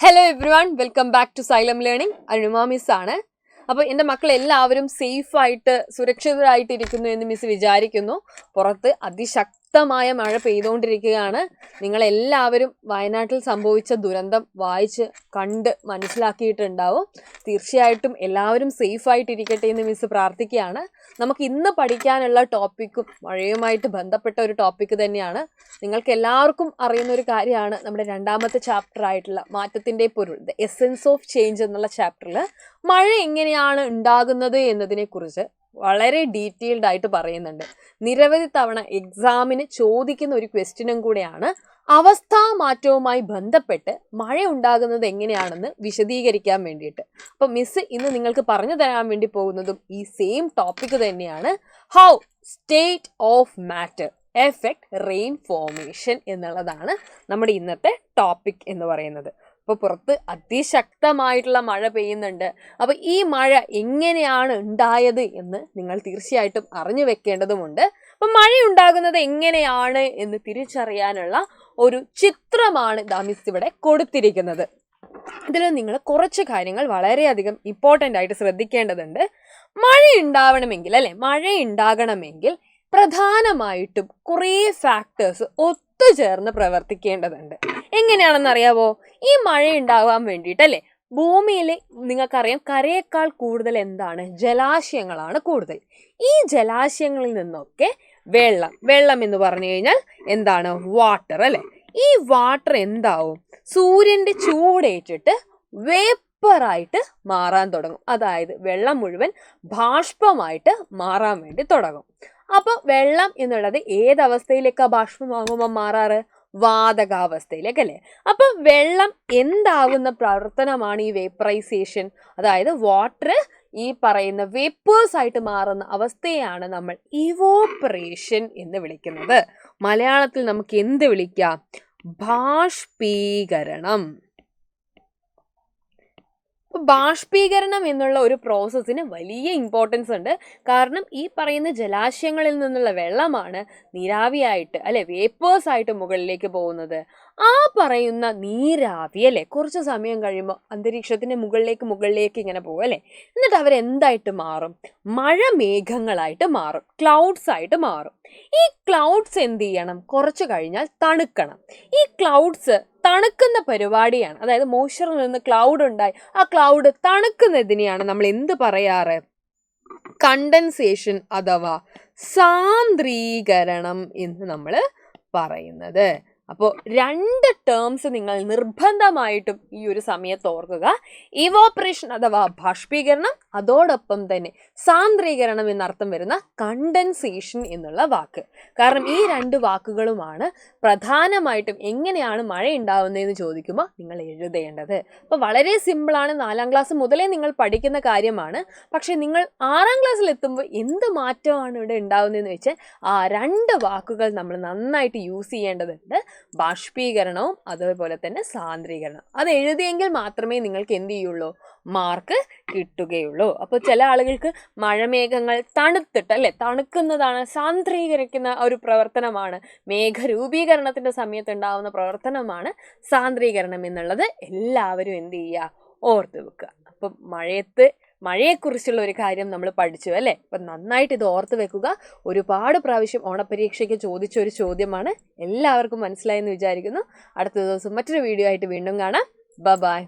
Hello everyone, welcome back to Xylem learning. Arunima miss ആണ്. അപ്പോൾ എൻ്റെ മക്കൾ എല്ലാവരും സേഫായിട്ട് സുരക്ഷിതരായിട്ട് ഇരിക്കുന്നു എന്ന് മിസ് വിചാരിക്കുന്നു. പുറത്ത് അതിശക്തമായ മഴ പെയ്തുകൊണ്ടിരിക്കുകയാണ്. നിങ്ങളെല്ലാവരും വയനാട്ടിൽ സംഭവിച്ച ദുരന്തം വായിച്ച് കണ്ട് മനസ്സിലാക്കിയിട്ടുണ്ടാവും. തീർച്ചയായിട്ടും എല്ലാവരും സേഫായിട്ടിരിക്കട്ടെ എന്ന് മിസ് പ്രാർത്ഥിക്കുകയാണ്. നമുക്ക് ഇന്ന് പഠിക്കാനുള്ള ടോപ്പിക്കും മഴയുമായിട്ട് ബന്ധപ്പെട്ട ഒരു ടോപ്പിക്ക് തന്നെയാണ്. നിങ്ങൾക്ക് എല്ലാവർക്കും അറിയുന്ന ഒരു കാര്യമാണ്, നമ്മുടെ രണ്ടാമത്തെ ചാപ്റ്റർ ആയിട്ടുള്ള മാറ്റത്തിൻ്റെ പൊരുൾ, ദ എസെൻസ് ഓഫ് ചേഞ്ച് എന്നുള്ള ചാപ്റ്ററിൽ മഴ എങ്ങനെയാണ് ഉണ്ടാകുന്നത് എന്നതിനെക്കുറിച്ച് വളരെ ഡീറ്റെയിൽഡ് ആയിട്ട് പറയുന്നുണ്ട്. നിരവധി തവണ എക്സാമിന് ചോദിക്കുന്ന ഒരു ക്വസ്റ്റ്യനും കൂടെയാണ്. അവസ്ഥാ മാറ്റവുമായി ബന്ധപ്പെട്ട് മഴ ഉണ്ടാകുന്നത് എങ്ങനെയാണെന്ന് വിശദീകരിക്കാൻ വേണ്ടിയിട്ട്. അപ്പം മിസ് ഇന്ന് നിങ്ങൾക്ക് പറഞ്ഞു തരാൻ വേണ്ടി പോകുന്നതും ഈ സെയിം ടോപ്പിക് തന്നെയാണ്. How state of matter effect rain formation എന്നുള്ളതാണ് നമ്മുടെ ഇന്നത്തെ ടോപ്പിക് എന്ന് പറയുന്നത്. അപ്പോൾ പുറത്ത് അതിശക്തമായിട്ടുള്ള മഴ പെയ്യുന്നുണ്ട്. അപ്പോൾ ഈ മഴ എങ്ങനെയാണ് ഉണ്ടായത് എന്ന് നിങ്ങൾ തീർച്ചയായിട്ടും അറിഞ്ഞു വെക്കേണ്ടതുമുണ്ട്. അപ്പം മഴ ഉണ്ടാകുന്നത് എങ്ങനെയാണ് എന്ന് തിരിച്ചറിയാനുള്ള ഒരു ചിത്രമാണ് മിസ് ഇവിടെ കൊടുത്തിരിക്കുന്നത്. ഇതിൽ നിങ്ങൾ കുറച്ച് കാര്യങ്ങൾ വളരെയധികം ഇമ്പോർട്ടൻ്റ് ആയിട്ട് ശ്രദ്ധിക്കേണ്ടതുണ്ട്. മഴ ഉണ്ടാകണമെങ്കിൽ പ്രധാനമായിട്ടും കുറേ ഫാക്ടേഴ്സ് ഒത്തുചേർന്ന് പ്രവർത്തിക്കേണ്ടതുണ്ട്. എങ്ങനെയാണെന്ന് അറിയാവോ? ഈ മഴ ഉണ്ടാകാൻ വേണ്ടിയിട്ടല്ലേ, ഭൂമിയിൽ നിങ്ങൾക്കറിയാം കരയേക്കാൾ കൂടുതൽ എന്താണ്? ജലാശയങ്ങളാണ് കൂടുതൽ. ഈ ജലാശയങ്ങളിൽ നിന്നൊക്കെ വെള്ളം എന്ന് പറഞ്ഞു കഴിഞ്ഞാൽ എന്താണ്? വാട്ടർ അല്ലേ. ഈ വാട്ടർ എന്താവും? സൂര്യൻ്റെ ചൂടേറ്റിട്ട് വേപ്പറായിട്ട് മാറാൻ തുടങ്ങും. അതായത് വെള്ളം മുഴുവൻ ബാഷ്പമായിട്ട് മാറാൻ വേണ്ടി തുടങ്ങും. അപ്പോൾ വെള്ളം എന്നുള്ളത് ഏതവസ്ഥയിലേക്കാണ് ബാഷ്പമാകുമ്പോൾ മാറാറ്? വാതകാവസ്ഥയിലേക്കല്ലേ. അപ്പം വെള്ളം എന്താകുന്ന പ്രവർത്തനമാണ് ഈ വേപ്പറൈസേഷൻ? അതായത് വാട്ടർ ഈ പറയുന്ന വേപ്പേഴ്സ് ആയിട്ട് മാറുന്ന അവസ്ഥയാണ് നമ്മൾ ഇവോപ്പറേഷൻ എന്ന് വിളിക്കുന്നത്. മലയാളത്തിൽ നമുക്ക് എന്ത് വിളിക്കാം? ബാഷ്പീകരണം. ബാഷ്പീകരണം എന്നുള്ള ഒരു പ്രോസസ്സിന് വലിയ ഇമ്പോർട്ടൻസ് ഉണ്ട്. കാരണം ഈ പറയുന്ന ജലാശയങ്ങളിൽ നിന്നുള്ള വെള്ളമാണ് നീരാവിയായിട്ട് അല്ലെ, വേപ്പേഴ്സ് ആയിട്ട് മുകളിലേക്ക് പോകുന്നത്. ആ പറയുന്ന നീരാവി അല്ലെ കുറച്ച് സമയം കഴിയുമ്പോൾ അന്തരീക്ഷത്തിന്റെ മുകളിലേക്ക് ഇങ്ങനെ പോകും അല്ലെ. എന്നിട്ട് അവരെന്തായിട്ട് മാറും? മഴമേഘങ്ങളായിട്ട് മാറും, ക്ലൗഡ്സ് ആയിട്ട് മാറും. ഈ ക്ലൗഡ്സ് എന്ത് ചെയ്യണം? കുറച്ച് കഴിഞ്ഞാൽ തണുക്കണം. ഈ ക്ലൗഡ്സ് തണുക്കുന്ന പരിപാടിയാണ്. അതായത് മോയ്സ്ചറിൽ നിന്ന് ക്ലൗഡ് ഉണ്ടായി, ആ ക്ലൗഡ് തണുക്കുന്നതിനെയാണ് നമ്മൾ എന്ത് പറയാറ്? കണ്ടൻസേഷൻ അഥവാ സാന്ദ്രീകരണം എന്ന് നമ്മൾ പറയുന്നത്. അപ്പോൾ രണ്ട് ടേംസ് നിങ്ങൾ നിർബന്ധമായിട്ടും ഈ ഒരു സമയത്ത് ഓർക്കുക. ഇവോപ്പറേഷൻ അഥവാ ബാഷ്പീകരണം, അതോടൊപ്പം തന്നെ സാന്ദ്രീകരണം എന്നർത്ഥം വരുന്ന കണ്ടൻസേഷൻ എന്നുള്ള വാക്ക്. കാരണം ഈ രണ്ട് വാക്കുകളുമാണ് പ്രധാനമായിട്ടും എങ്ങനെയാണ് മഴ ഉണ്ടാവുന്നതെന്ന് ചോദിക്കുമ്പോൾ നിങ്ങൾ എഴുതേണ്ടത്. അപ്പോൾ വളരെ സിമ്പിളാണ്, 4ാം ക്ലാസ് മുതലേ നിങ്ങൾ പഠിക്കുന്ന കാര്യമാണ്. പക്ഷേ നിങ്ങൾ 6ാം ക്ലാസ്സിൽ എത്തുമ്പോൾ എന്ത് മാറ്റമാണ് ഇവിടെ ഉണ്ടാവുന്നതെന്ന് വെച്ചാൽ ആ രണ്ട് വാക്കുകൾ നമ്മൾ നന്നായിട്ട് യൂസ് ചെയ്യേണ്ടതുണ്ട്. ബാഷ്പീകരണവും അതേപോലെ തന്നെ സാന്ദ്രീകരണം. അത് എഴുതിയെങ്കിൽ മാത്രമേ നിങ്ങൾക്ക് എന്ത് ചെയ്യുള്ളൂ? മാർക്ക് കിട്ടുകയുള്ളൂ. അപ്പോൾ ചില ആളുകൾക്ക് മഴമേഘങ്ങൾ തണുത്തിട്ട് അല്ലെ, തണുക്കുന്നതാണ്, സാന്ദ്രീകരിക്കുന്ന ഒരു പ്രവർത്തനമാണ്, മേഘരൂപീകരണത്തിന്റെ സമയത്ത് ഉണ്ടാവുന്ന പ്രവർത്തനമാണ് സാന്ദ്രീകരണം എന്നുള്ളത് എല്ലാവരും എന്ത് ചെയ്യുക? ഓർത്ത് വെക്കുക. അപ്പം മഴയെക്കുറിച്ചുള്ള ഒരു കാര്യം നമ്മൾ പഠിച്ചു അല്ലേ. അപ്പം നന്നായിട്ട് ഇത് ഓർത്ത് വെക്കുക. ഒരുപാട് പ്രാവശ്യം ഓണപരീക്ഷയ്ക്ക് ചോദിച്ച ഒരു ചോദ്യമാണ്. എല്ലാവർക്കും മനസ്സിലായെന്ന് വിചാരിക്കുന്നു. അടുത്ത ദിവസം മറ്റൊരു വീഡിയോ ആയിട്ട് വീണ്ടും കാണാം. ബൈ.